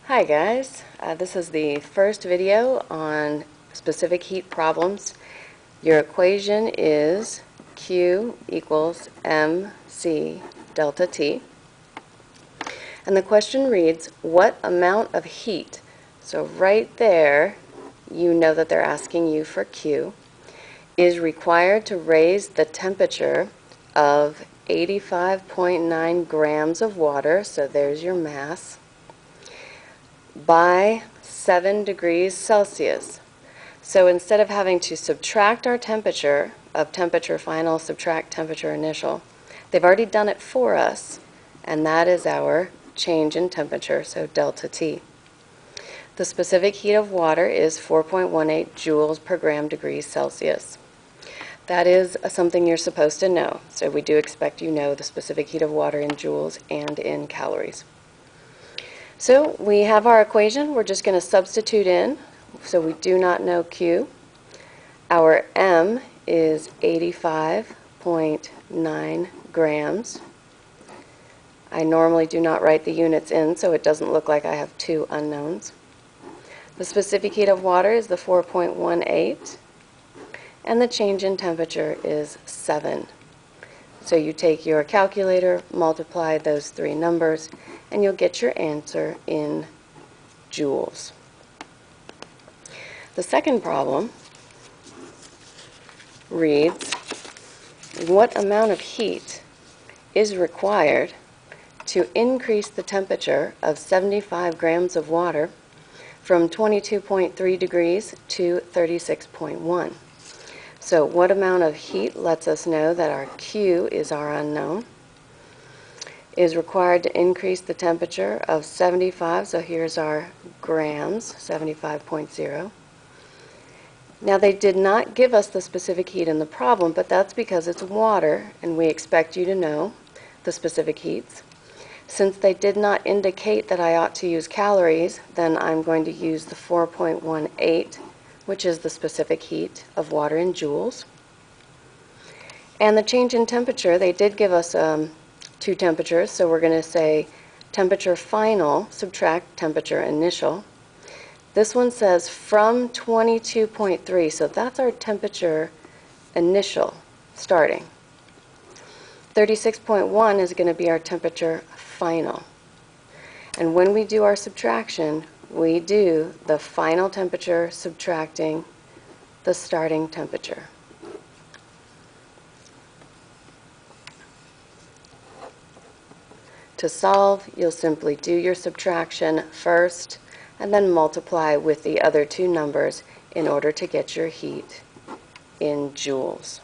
Hi guys, this is the first video on specific heat problems. Your equation is Q equals mc delta T. And the question reads, what amount of heat, so right there you know that they're asking you for Q, is required to raise the temperature of 85.9 grams of water, so there's your mass, by 7 degrees Celsius. So instead of having to subtract our temperature, of temperature final, subtract temperature initial, they've already done it for us, and that is our change in temperature, so delta T. The specific heat of water is 4.18 joules per gram degrees Celsius. That is something you're supposed to know, so we do expect you know the specific heat of water in joules and in calories. So we have our equation. We're just going to substitute in. So we do not know Q. Our M is 85.9 grams. I normally do not write the units in, so it doesn't look like I have two unknowns. The specific heat of water is the 4.18, and the change in temperature is 7. So you take your calculator, multiply those three numbers, and you'll get your answer in joules. The second problem reads, what amount of heat is required to increase the temperature of 75 grams of water from 22.3 degrees to 36.1? So what amount of heat lets us know that our Q is our unknown, is required to increase the temperature of 75, so here's our grams, 75.0. Now they did not give us the specific heat in the problem, but that's because it's water, and we expect you to know the specific heats. Since they did not indicate that I ought to use calories, then I'm going to use the 4.18, which is the specific heat of water in joules. And the change in temperature, they did give us two temperatures, so we're going to say temperature final, subtract temperature initial. This one says from 22.3, so that's our temperature initial, starting. 36.1 is going to be our temperature final. And when we do our subtraction, we do the final temperature subtracting the starting temperature. To solve, you'll simply do your subtraction first and then multiply with the other two numbers in order to get your heat in joules.